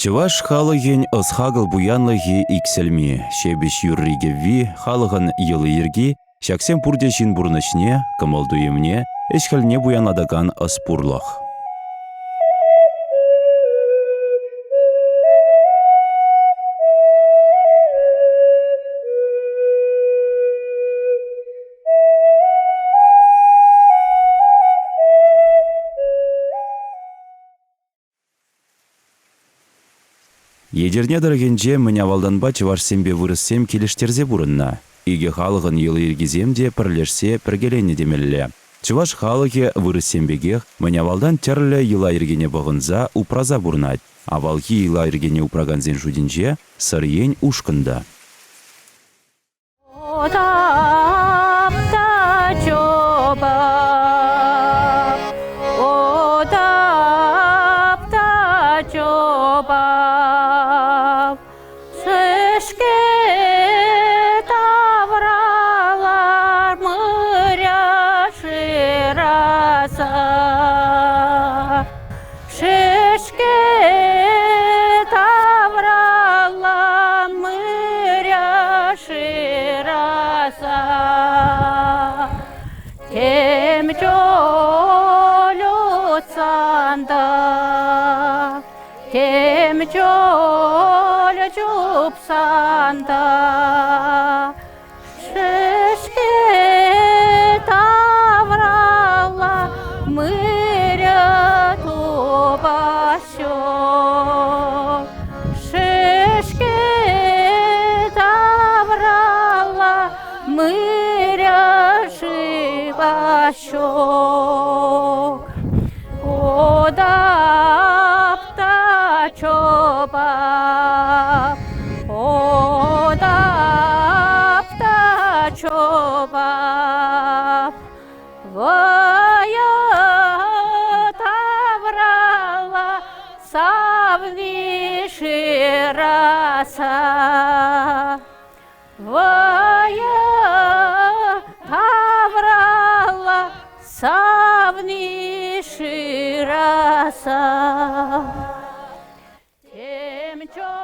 Чываш халыгень ысхагыл буянлыги икселми, шебеш юрригеви, халыгын йылы ирги, шаксем пурде жин бурнышне, кымылдуемне, эшхілне буянадаган ыспурлах. Едерне дыргенже мінявалданба чывашсембе вырыссем келештерзе бурынна. Иге халығын йылы иргиземде пірлешсе піргелене демелле. Чываш халығы вырыссембегех мінявалдан терлі йыла иргене бұғынза упраза бурнать. Авалхи йыла иргене упраганзен жудинже сырьен ушкында.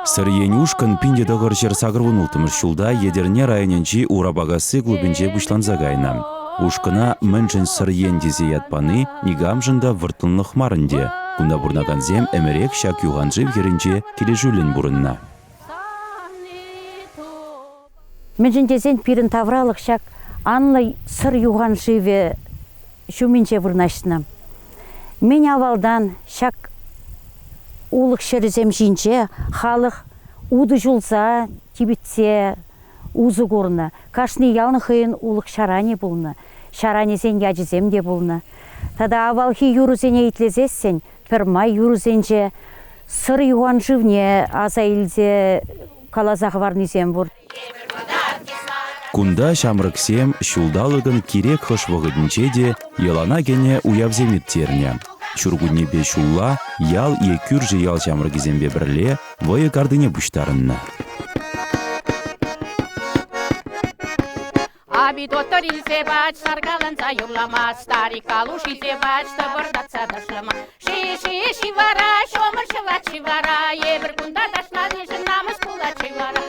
Сырьен ушкан пинде дағыр жер сағырвын ұлтымыр шулда едерне районенчи урабагасы клубінже бұшланза гайна. Ушкана мэнчен сырьен дезе ятпаны нигамжында выртылнық марынде. Кунда бурнаган зем әмерек шак юғанжы верінже кележулін бурынна. Мэнчен дезен пирін тавралық шак анлай сыр юғанжыве шуменче вырнашына. Мен авалдан шак улық шерізем жинче, халық уды жулса, тибітсе, узы көріні. Кашны ялны хыйын улық шаране бұлны. Шаранезен яжызем де бұлны. Тада авалхи юрузене итлезессен, пірмай юрузенже сыр юған живне аза илзе калазағы варнезем бұр. Кунда шамрыксем шулдалыгын керек хыш вғыдынче де елана гене уявземет терне. Чургуннебе шулла, ял екүржі ял шамрыгізембе бірле, войы кардыне бұштарынна. Абитоттар илсе бач, саргаланса юлама, старик калуш илсе бач, табырдатса дашлама. Ши вара, шомыр шывачи вара, ебір кунда дашназы жынамыз кулачи вара.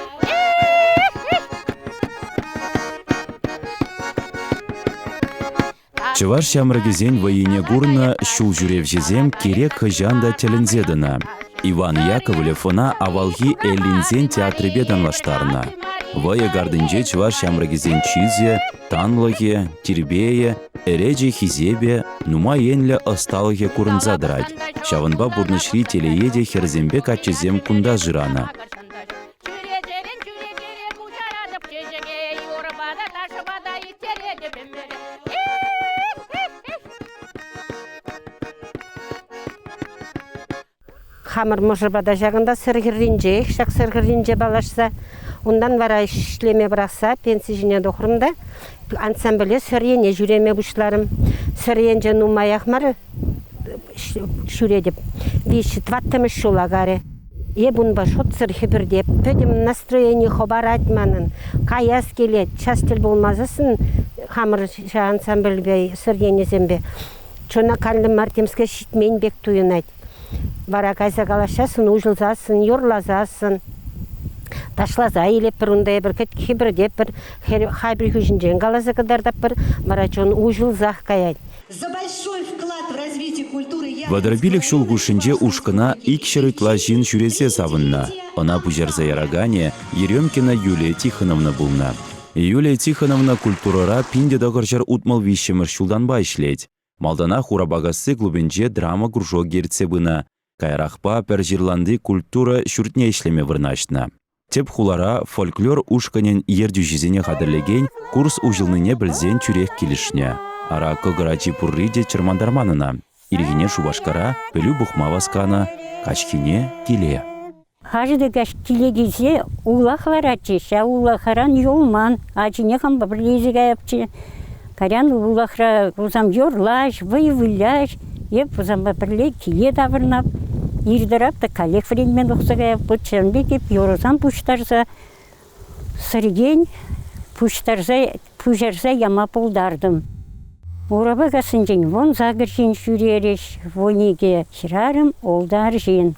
Чываш шамрыгізен вайыне гурна шул жүрев жезем керек хыжанда телінзедіна. Иван Яковлевна авалги эллинзен театрыбе данлаштарына. Вайы гардынже чываш шамрыгізен чизе, танлыге, тирбее, эреже хизебе, нума енлі ысталыге курынза дырать. Шавынба бурнышри телееде херзембе качызем кунда жырана. Хамыр мұжырбада жағында сырғырринже, шақ сырғырринже балашса, ондан бара ішлеме бірақса, пенсі жіне доқырымда, ансамбле сырьене жүреме бұшларым. Сырьенже нумаяқмар шүредіп, бейші тваттымыш шулагаре. Ебун башот сырхи бірдеп, пөдім настроение хобар айтманын, каяс келет, частел болмазысын, хамыр ансамбле сырьенезембе. Чона калды мартемске шитмен бек туйынайд. Вара кайса калашасын, ужылзасын, юрлазасын. Ташлаза илеп бір ундай бір кебір деп бір хайбір хүжінжен қаласы қыдардап бір марачон ужылзақ каяд. За большой вклад в развитие культуры Вадырбилік шул гушинче ушкына икшерытла жин жүресе савынна. Она пужарза ярагане Еремкина Юлия Тихоновна булна. Юлия Тихоновна культурара пинде дағыржар утмал вишемір шулданба ишлеть. Малдана хурабагасы клубенче драма кружок герцебына. Кайрахпа пер жирланды культура шүртне ишлеме вырнашна. Теп хулара фольклор ушканен ердю жизене қадырлеген курс ужылныне білзен чүрек келішне. Ара көгірачи пурриде чырмандарманына. Иргине шубашкара пөлі бұхма васкана, качкине келе. Хажды каш телегизе улахлар ачеша, улахаран йолман, ачине хам бабрлизе гайапче. Карян улахра узам йорлаш, выявляш, еп узам бабрле келе давырнап. Ирдырап та коллег времен оқсагая бұтшанбек еп йорозам пуштарса, сырген пужарса яма полдардым. Ураба касынжен вон загыржен жүререш, вонеге шырарым олдар жен.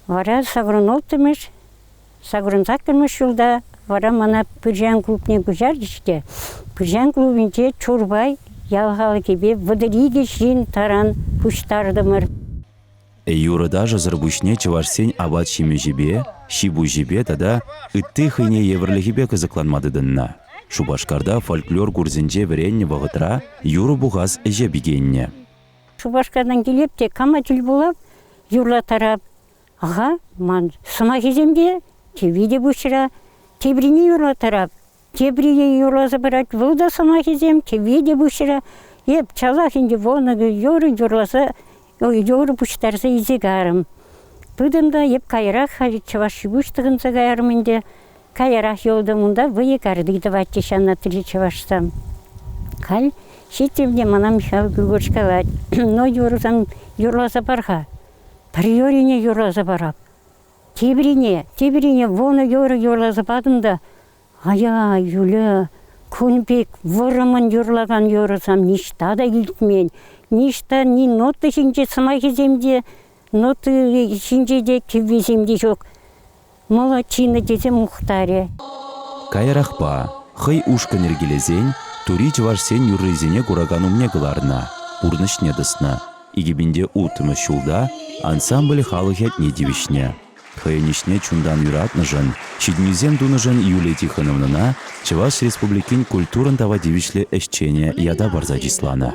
Вара сагрын олтымыш, сагрын закырмыш жылда, вара мана пүржан клубне күжар дешке. Пүржан клубинче чорбай ялғалы кебе вадыриге жен таран пуштардымыр. Юрыда жазырбушне чывашсен абат шиме жебе, шибу жебе тада ытты хыйне еврлігебе кызыкланмадыдынна. Шубашкарда фольклор гурзинже веренне вағытра юры буғаз жебегенне. Шубашкардан келепте каматыл булап, юрла тарап. Ага, ман сыма кеземде, тебиде бұшыра, тебрине юрла тарап. Тебриге юрла забырат, вылда сыма кезем, тебиде бұшыра. Еп чалах инде воныгы юрласа, Йоры пуштарса изегарым. Пыдымда еп кайрах чаваш буштығынса гайарымынде. Кайрах йолдымында выекардыйды ваттешанна тілі чавашсам. Кал шетемде мана Михаил Григорьевич но юрзам юрласа барға. Бір юрине юрласа барап. Тебрине воны юрласа бадымда. Ая, Юля, күнбек вырымын юрлаган юрзам ништа да келтмен. Ништа ни ноты шинже сымай кеземде, ноты шинжеде кевеземде жоқ. Молодчина дезе мұқтаре. Кайрахпа, хый ушкан ергелезен, тури чывашсен юррезене кураганумне кыларна, урнышне дысна. Игебінде утымы шулда, ансамбль халыхет не девишне. Хыйнишне чундан юратны жын, шиднюзем дуны жын Юлия Тихоновнына, Чываш республикин культурын тава девишле эшчене яда барза жислана.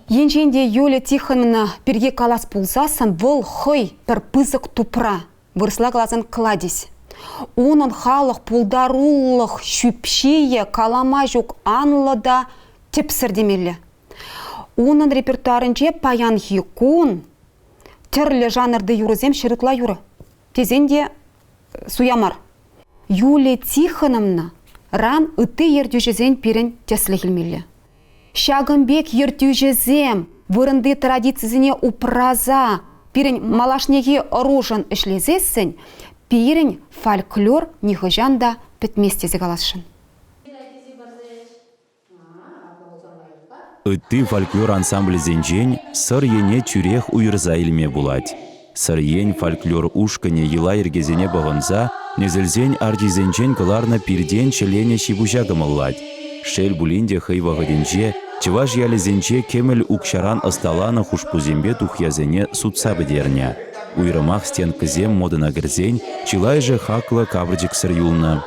Енженде Юлия Тихоновна перге калас пулсасын вол хой бір пызык тупра, вырсла глазын кладись. Унын халық пулдарулық шүпшие калама жүк анлыда тепсірдемелі. Унын репертуарынче паян хикун, түрлі жанрды юрызем шырытла юры. Тезенде суямар. Юлия Тихоновна ран ыты ердюжезен перен теслі келмелі. Шагымбек ертюжезем вырынды традицизіне упраза, пирен малашнеге оружын ішлезесін, пирен фольклор нихыжанда пітместезі қаласшын. Үтті фольклор ансамбль зенжен сыр ене чүрех уйырза илме булать. Сыр ен фольклор ушкане ела ергезене бағынза, незілзен ардизенжен кыларна пирден шелене шибужа гымыллать. Шел булинде хыйвағыденже, чываш ялезенче кемел укшаран асталана хушпузембе тухязене судса бідерне. Уйрымақ стен кізем модына кірзен, чилай же хақлы каврджик сыр юлны.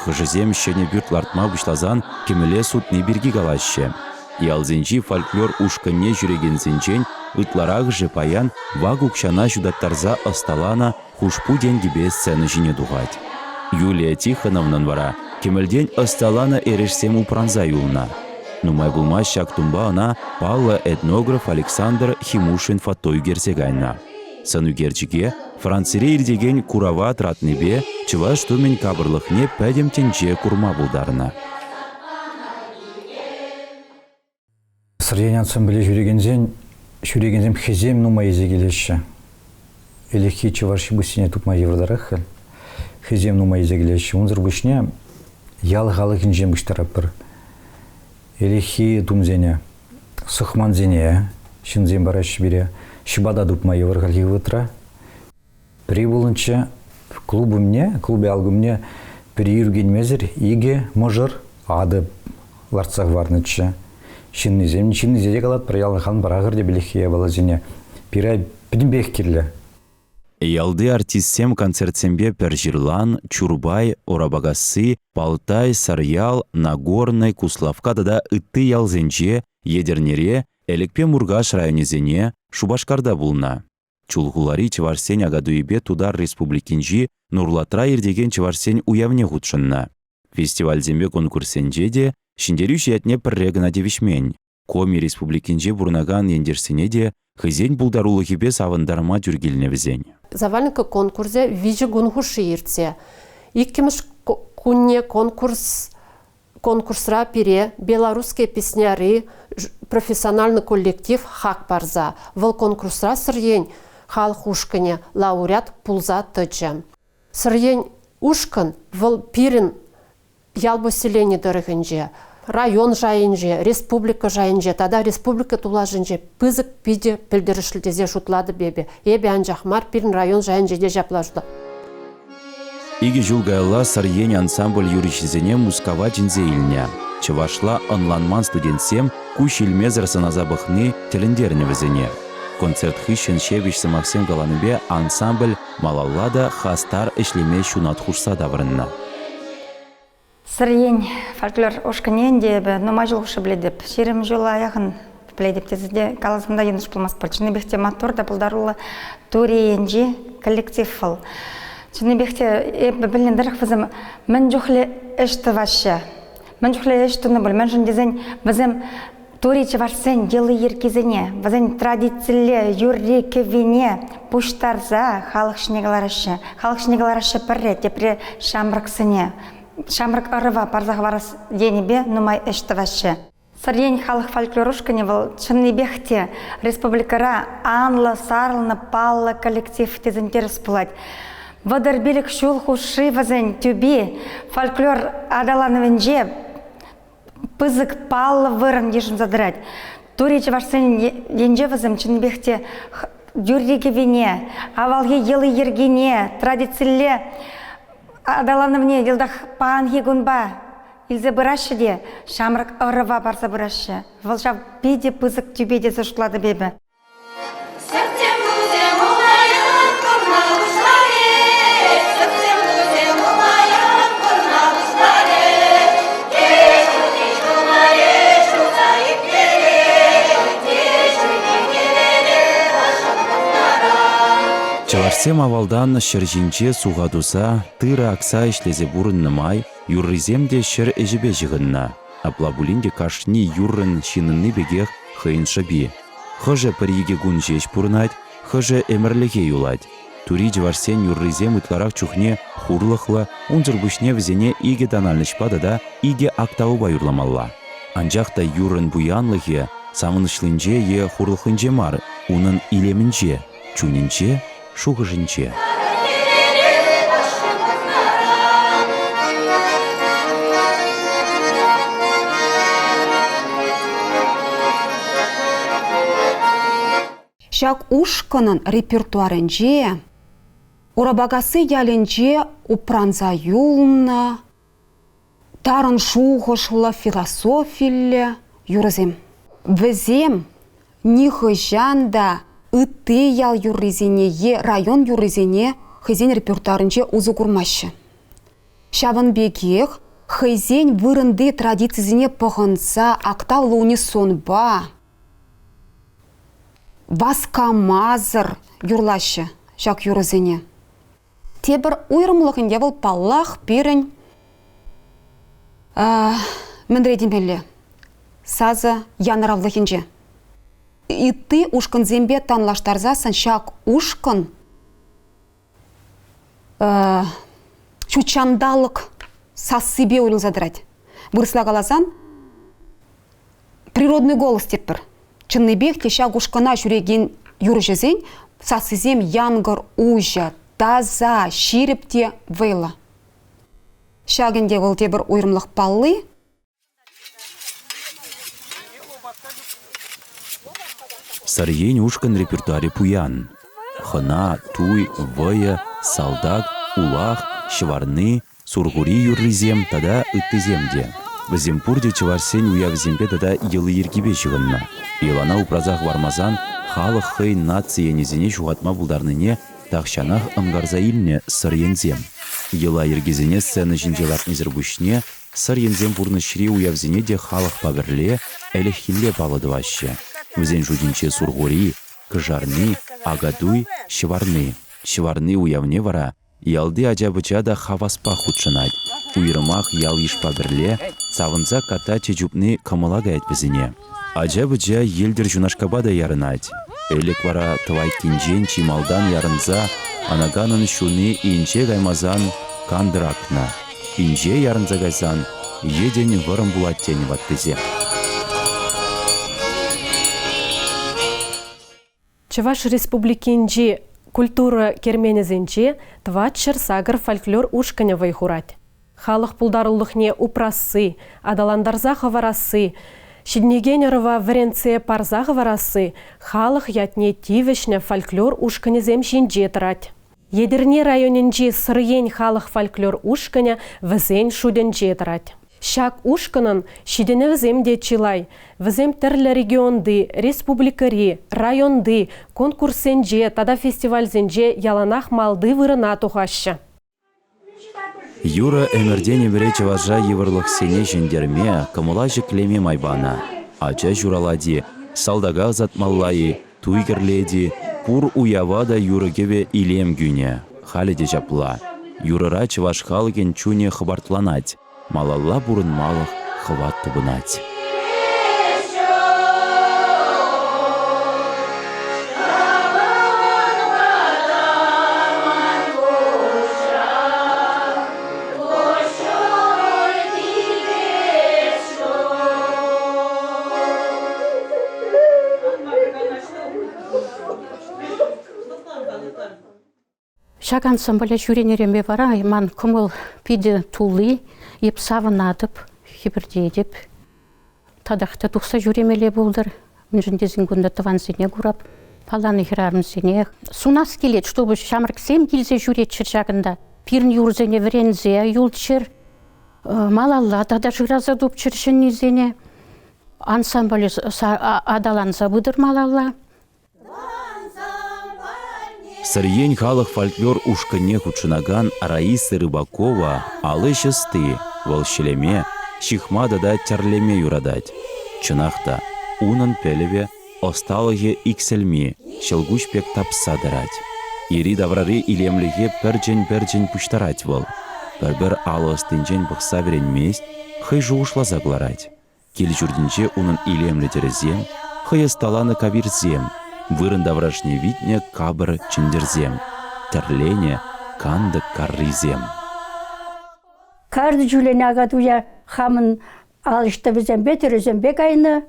Хыжызем шене бүрт лартма бұшлазан кемеле судны біргі галаще. Ялзенчи фольклор ушканне жүрегензенчен, ытларағы же паян ваг укшана жудаттарза асталана хушпу денгебе сцены жіне дуғать. Юлия Тихоновнан вара кемелден асталана эрешсем упранза юлна. Нумай булма шак тумба ана палла этнограф Александр Химушин фатой герсегайна. Санугерчиге Францире ирдеген курава тратнебе чываш тумен кабырлыхне пәдем тенче курма булдарына. Сырьен ансамбле жүрегензен хезем нумай изегелеші. Элехи чываши бусине тупма евродарах. Хезем нумай изегелеші. Унзыр бушне ял халыхин жем бұштараппыр. Элехи тумзене, сықман зене, шинзен бараш бере, шибада дупма евргалги вытра. Прибылынча в клубе алгымне приюрген мезер иге можыр ады ларцах варныча. Шиннизем де калат приялхан барагырде билихия балазине. Пирай бидимбех кирле. Ялды артистсем концертсембе Пержирлан, Чурбай, Орабагасы, Палтай, Сарьял, Нагорный, Куславкада да ытты ялзенче, Едернере, Элекпе Мургаш районезене, Шубашкарда булна. Чулгулари чеварсен агадуибе тудар республикинжи Нурлатра ердеген чеварсен уявне худшынна. Фестивальзембе конкурсенже де шиндерю шиятне піррегіна девишмен. Коми республикинже бурнаган ендерсене де хызен булдарулығыбе савындарма дүргеліне візен. Завальника конкурсе вижу гунгуши ирце. Иккимыш кунне конкурсра пире белорусские песняры, профессиональный коллектив хак барза. Выл конкурсра сырьень халық ушкыне лауреат пулза тычы. Сырьень ушкын выл пирин ялбо селение дырыгынже. Район жайынже, республика жайынже, тада республика тулажынже пызык пиде пілдірішілдезе шутлады бебе. Ебе анжақмар пирін район жайынже де жаплажды. Иги жылгайла сарьень ансамбль юришізене мускава жинзе илня. Чывашла онланман студентсем куш илмезір саназабықны тіліндеріне візене. Концерт хыщен шевишсі Максим Галаныбе ансамбль малаллада хастар ішлеме шунат хушса даврынна. Сырьень фольклор ошканен дебі, нұма жылғышы біледіп, шерім жолы аяғын біледіп, тезіде қаласында еніш болмас бұл. Чыныбекте мотор да бұлдарулы турейенжі коллектив фыл. Чыныбекте біліндірік візім, мен жүхлі әшті вашы. Мен жүхлі әштіні бұл, мен жындезен візім турейчі варсен елі еркезіне, візім традициялі юрри кевине, пуштарза халық шынегаларашы пірре, тепре шамрықсыне. Шамрак арыва парзағы варас денебе нумай эштавашы. Сарьень халық фольклорушкане был Чыныбекте республикара анлы, сарлы, паллы коллектив тезінтеріс бұлад. Вадырбелік шул хуши вазен тюби фольклор адаланывенже пызык паллы вырын ешім задырать. Туречі варсын енже вазым Чыныбекте дюрреге вене, авалге елы ергене, традициялі Адаланывне елдах паан егунба, илзе бұрашы де, шамрак ұрыва барса бұрашы. Вылжав бейде пызык тюбейде зашылады бебі. Чаварсем авалдан шыржинче суғадуса, тыра акса ішлезе бұрыннымай, юрриземде шыр әжібе жығынна. Аплабулинде кашни юррын шинынны бегех хыйын шаби. Хыжы піріге гун жеш бұрынать, хыжы әмірліге юлать. Тури жаварсен юрризем ұтларақ чухне хурлықлы, унзыр бүшне візене иге даналнышпады да иге актауы байырламалла. Анжақта юррын буянлығы самынышлынже е хурлықынже мар, унын илемінже, чунінже, шуғыжынче. Шак ушканын репертуарынже, урабагасы ялінже упранза юлна, тарын шуғышлы философилі юрызем. Візем нихы жанда ытты ял юрризене, район юрризене хызен репертуарынже узы курмашы. Шавын бегех хызен вырынды традицизіне пығынса актавлы унисонба. Васкамазыр юрлашы шак юрризене. Тебір уйрымлығын евіл паллах берін міндредемелі сазы яныравлығынже. И ты ушкан зембе танлаштарзасын шак ушкан чучандалық сасыбе ойлын задырать. Вырысла қаласан природный голос теппір. Чынныбек те шак ушкана жүреген юржезен сасызем янгыр ужа, таза, ширіпте вейла. Шагінде ол тебір ойрымлық паллы Сарьень ушкан репертуаре пуян. Хына, туй, вая, салдак, улах, шварны, сургури юрлизем, тада ыттыземде. Віземпурде чыварсен уявзембе тада йылы ергебе жығынна. Илана упразах вармазан, халық хый нация незіне жуғатма бұлдарныне тақшанах ымгарза илне сыр ензем. Йыла ергезіне сцена жинделат незірбушне, сыр ензем бұрнышри уявзіне де халық пабірле, әліхилле балыдываще. Візен жудинче сургури, кыжарны, агадуй, шварны. Шварны уявне вара, ялды ажабыча да хаваспа худшынать. Уйрымах ял ишпа бірле, савынса ката чечупны кымыла гайт бізіне. Ажабыча елдер жунашкаба да ярынать. Элек вара тывай кинжен чималдан ярынса, анаганын шуны инче гаймазан кандыракна. Инче ярынса гайсан, еден вырым булаттен ваттызе. Чуваш республикинчи культура керменезенче тватчыр сагыр фольклор ушканя вайхурать. Халық пулдарулықне упрасы, адаландарза хаварасы, шиднегенерова варенце парза хаварасы, халық ятне тивешне фольклор ушканезем жинже тырать. Едерне районенче сырыен халық фольклор ушканя візен шуденже тырать. Шак ушканын шидене віземде чилай, візем тірлі регионды, республикари, районды, конкурсенже, тада фестивальзенже яланах малды вырына тухашы. Юра эмердене берече важа еврлық сене жендерме, кымыла жеклеме майбана. Ача журалади, салдага затмаллайы, туйгерледи, пур уявада юрыгеве илем гюне, халеде жапла. Юрыра чываш халген чуне хабартланать. Малалла бурын малық хват тыбынать. Шак ансамбля жүренереме бара, ман кымыл пиде тулы, еп савынадып, хибірдейдіп. Тадақта тұқса жүремеле болдыр. Мүнжіндезін күнді тывансыне күрап, паланы хирарымсыне. Сунас келет, чтобы шамырксем келзе жүретшір жағында. Пирн юрзене врензе, юлтшыр. Малалла, тада жыраза допчыршын незене. Ансамбль адаланса бұдыр малалла. Сырьень халық фольклор ушкане худшынаган Раиса Рыбакова алы шысты, волшелеме, шихмада да терлеме юрадать. Чынақта, унын пелеве, осталығы икселми, шылгушпек тапса дырать. Ири даврары илемліге пәрджен пұштарать бол. Бір алы ыстынжен бұқса веренмест, хай жуышла загларать. Кел жүрдінже унын илемлі дерезем, хай ысталаны кавирзем. Вырында врашне витне кабыр чендерзем, терлене канды карризем. Карды жүлен ағадуя хамын алышты бізембе түрізембе кайны,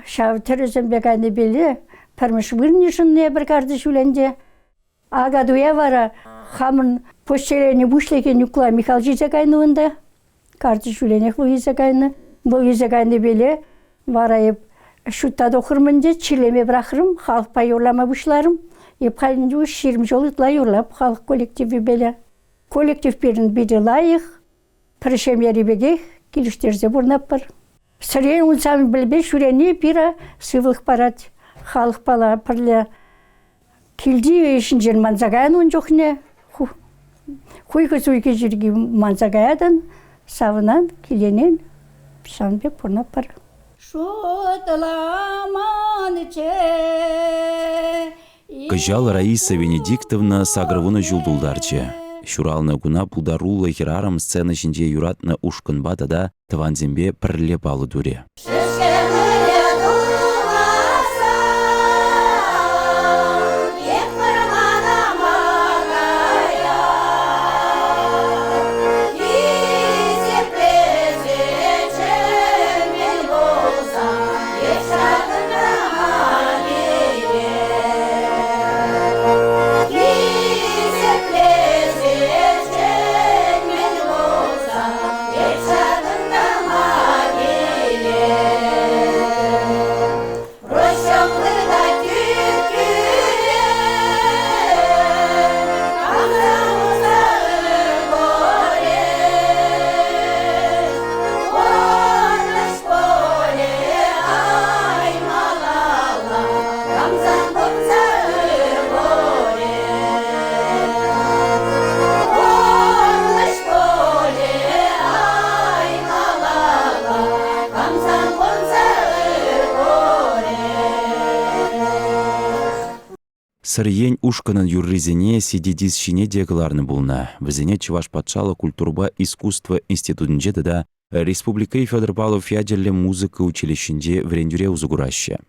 шау түрізембе кайны белі, пірміш вырны жынне бір карды жүленде. Ағадуя вара хамын пошчелені бұшлеген юкла Михал жизе кайны онда, карды жүленек луизе кайны, луизе кайны белі, варайып, шутта оқырмынде чилеме бірақырым, халық пай юрлама бұшларым. Еп қалынды үш 20 жол ұтла юрлап, халық коллективі белі. Коллектив берін беді лайық, пірішемері беге келіштерзе бұрнап бар. Сырен ұлсамын білбе шүрені бері сывылық барад. Халық бала пірлі келді ешін жер манзағайын он жоқне. Құйқыз өйке жерге манзағайадан, савынан, келенен, шанбек бұрнап бар. Кыжал Раиса Венедиктовна сагрывыны жулдулдарчы. Шуралны гуна пулдарулы хирарым сцена жинде юратны ушкынба да тыванзембе пірле балы дуре. Yeah. сырьен ушканын юрризине сидидисшине дегаларны булна. Візіне Чуваш патшалы культурба искусство институтынже да Республика Федор Павлов ядерлі музыка училищінде врендюре узугураща.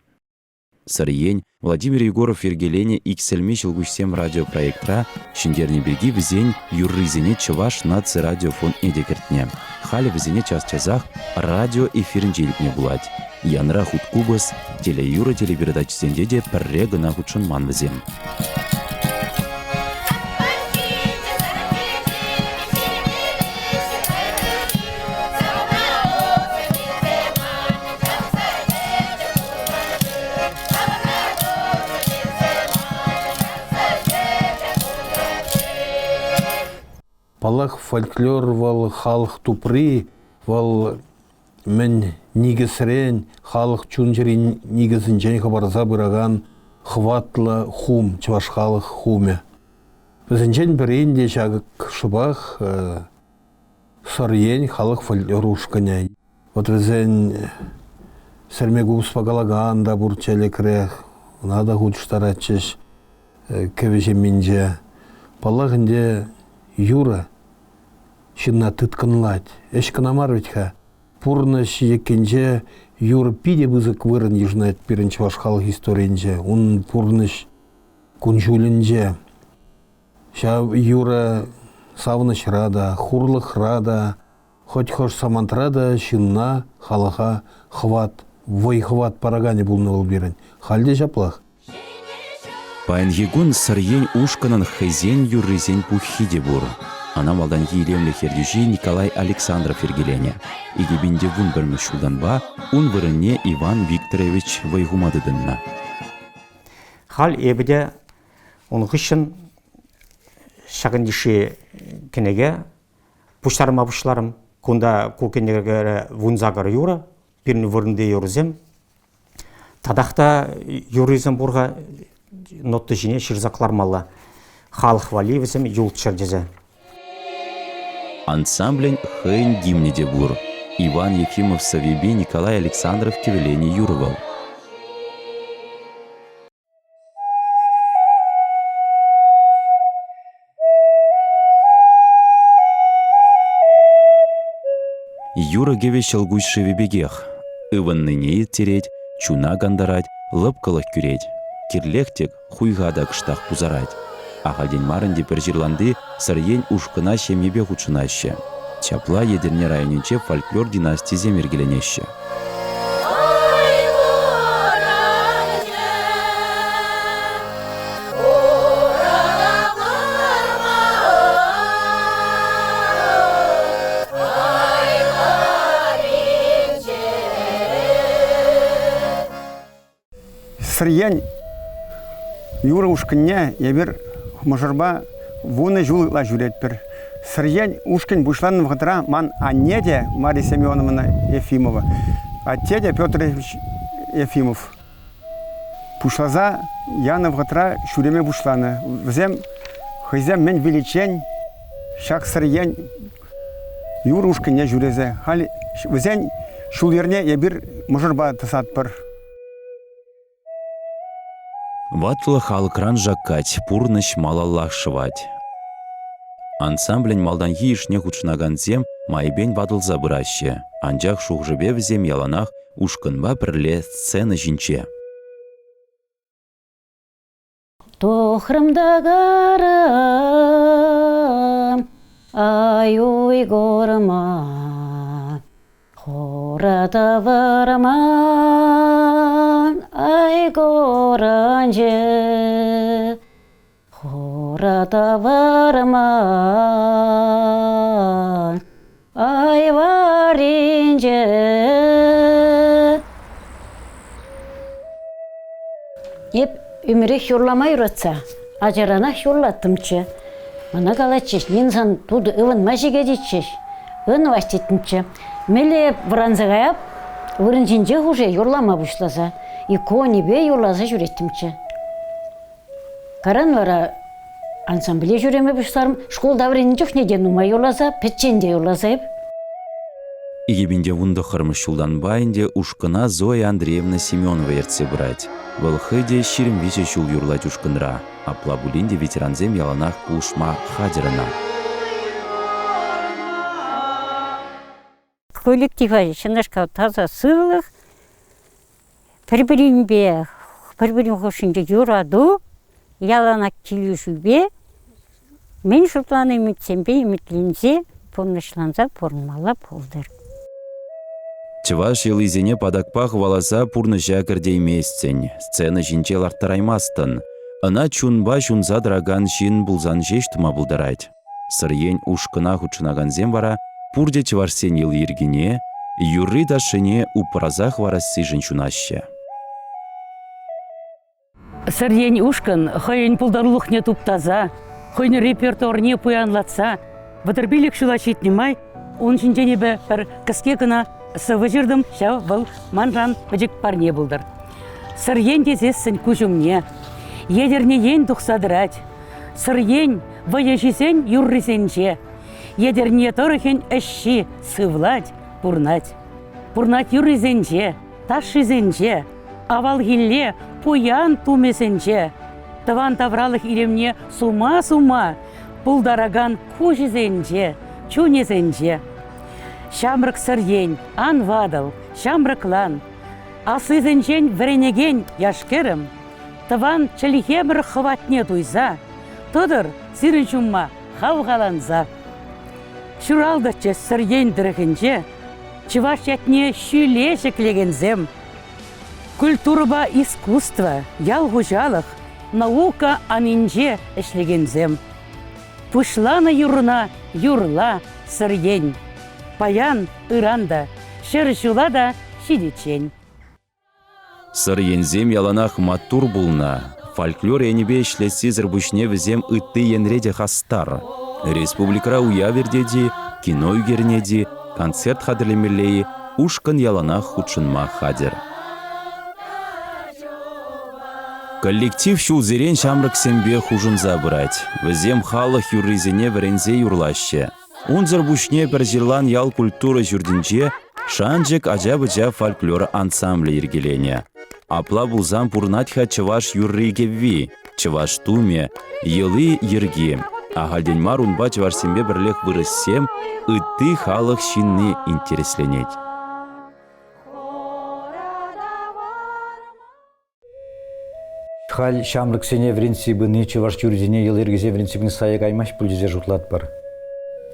Сырьен Владимир Егоров ергелене иксельме жылгушсем радиопроектра шиндерне берги візен юрризине Чуваш наци радиофон эдекертне. Халі візіне час-часах радио эфирінжелікне булать. Янра хуткубас телеюра телепередачсенде де пірре гына худшын ман візем. Палах фольклор вал халық тупри, вал мен нигесрен халық чунжери нигезін және хабарза бұраған хватлы хум, чуваш халық хуме. Біздің бірінде жагық шыбақ сарьен халық фольклор ушканя. Вот біздің сәрмегу спагалаган да бұрчелі кірек, нада худштаратчыш көвеже менже. Палағында юра шынна тытканлать. Эшканамар ведьха. Пурныш екенже юра пиде бызык вырын южнает перенче ваш халық историнже. Он пурныш кунжулинже. Ша юра савныш рада, хурлых рада, хоть хош самантрада шынна халаха хват, вой хват парагане булны берен. Халде жаплах. Паен сырьен ушканын хызен юрризен пухиде бур. Ана малданги илемлі хердюжи Николай Александров ергелене. Игебінде вун бірмі шуданба, ун вырынне Иван Викторович вайгумадыдынна. Хал ебеде он ғышын шағындеші кенеге пұштарым, кунда көкенегері вунзагар юра, бірні вырынде юрызем. Тадақта юрызем бұрға нотты жіне шырзақлармалы. Халық вали візім юлт шырдезе. Ансамблен хейн гимнеде бур. Иван Ефимов Савибе Николай Александров Кевелени Юровал. Юра геве шалгуш шевебегех. Иван ныне тереть, чуна гандарать, лыпкалых кюреть. Кирлехтек хуйгадак штах пузарать. Аға ден марынде бір жирланды сырьен ушкына шемебе худшынаще. Чапла едерне районенче фольклор династизе мергеленеще. Сырьен юра ушкынне ебір мажырба вуны жулықла жүретпір. Сырьен ушкын бұшланын вғытыра ман аннеде Мария Семеновна Ефимова, аттеде Петр Ефимов. Пушлаза яны вғытыра шуреме бұшланы. Візем хызем мен величен шак сырьен юра ушкынне жүрезе. Візен шул ерне ебір мажырба тасатпыр. Ватлы халыкран жаккать, пурныш малаллах шывать. Ансамблень малданги ишне худшынаганзем майбен ватыл забыраще. Анжақ шуғжыбе візем яланах ушкынба бірле сцена жинче. Тохрымдагарым, ай уйгорма, хората варман, ай горанже, хората варман, ай варинже. Еп өмірі хюрламай ұратса, ажарана хюрлаттымчы. Мана қалатчыш, нинсан туды ывын мәжеге детчыш, ын вастетінчі. Меле вранзағаяп, вырынжинже уже юрлама бұшласа, икони бе юрласа жүреттімчі. Каран вара ансамбле жүреме бұшларым, школ давренін жоқ неден ұма юрласа, петченде юрласа еп. Игебинде вунда хырмыш шулдан байынде ушкына Зоя Андреевна Семенова ертсе брать. Вылхыде ширим висе шул юрлать ушкынра. Апла булинде ветеранзем яланах пулшма хадерына. Коллектива шынашка таза сырлық, бір-бірін хошынды юраду, яланак келушубе, мен шутланы үмітсенбе, үмітленсе, пұрнышланса пұрнмала болдыр. Чываш елизене падакпах валаса пурны жакырдей месцен, сцена жинчел арттараймастын. Ына чунба жунза драган жин булзан жештіма булдарайд. Сырьен ушкына хучынаганзем бара, пурде чыварсен ел ергене, юрри дашыне упразах варассы жинчунаще. Сырьен ушкын, хайын пулдарулықне туптаза, хайын репертуарне пуянлатса, ватербилік шулачитнемай, он жинчене бі бір кіске кына сывы жырдым, шау бұл манжан бәжік парне бұлдыр. Сырьен дезессін күжімне, едерне ен тұқсадырать, сырьен ваяжисен юррисенче, едерне торыхен әшші сывлать, пурнать. Пурнать юррисенче, ташшизенче, авал гилле пуян тумесенче. Таван тавралық илемне сума-сума, пулдараган кужизенче, чунезенче. Шамрык сырьен, ан вадал, шамрыклан, асызенчен вренеген яшкерім, таван чалихемір хватне туйза, тодыр сиры чумма хавгаланза. Шуралдачы сырьен дырыхынче, чываш ятне шүле шеклегензем. Культурба искусство, ялгужалық, наука анинче эшлегензем. Пушлана юрна юрла сырьен. Паян ыранда, шыр жула да шидичен. Сырьензем яланах матур булна. Фольклор енебе ишлесизір бүшне візем ытты енреде хастар. Республикара уя вердеди, кино үгернеди, концерт хадырлемелей, ушкын яланах худшынма хадер. Коллектив шулзерен шамрык сембе хужынза бұрать. Візем халық юрризене вірензе юрлаще. Унзыр бүшне бір жерлан ял культура жүрдінче шанжек ажа-быжа фольклор ансамблі ергелене. Апла булзан пурнатха чываш юрригевви, чываш туме, елы ерге. Ағалденмар унба чывашсембе бірлек вырыссем, ытты халық шинны интересленет. Хал шамрык сене вринсибыны чываш юрзине ел ергезе вринсибыны саяк аймаш пульдезе жутлат бар.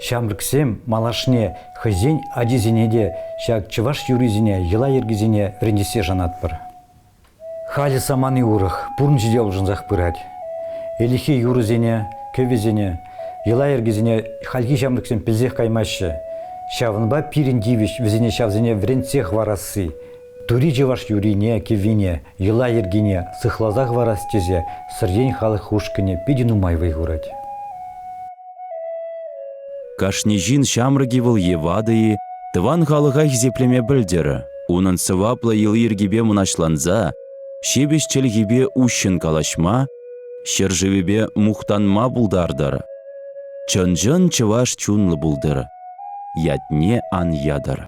Шамрыксем малашне хызень адизинеде шак чываш юризине ела ергезине врендесе жанат бар. Хали саманы урых пурнчи дел жынзах пырать. Элихи юризине, кевезине, ела ергезине хальги шамрыксем пилзех каймаще. Шавынба пирин дивиш везине шавзине врендсех варасы. Тури чываш юрине, кевине, ела ергине, сыхлазах варастезе, сырьень халық хушкине пидину майвай гурать. Кашнежин шамрыгивыл евадыи, тыван халыға хизеплеме білдері. Унын сывапла ел ергебе мұнашланза, шебеш челгебе ущын калашма, шыржывебе мухтанма булдардар. Чын-жын чываш чунлы булдыр, ятне ан ядар.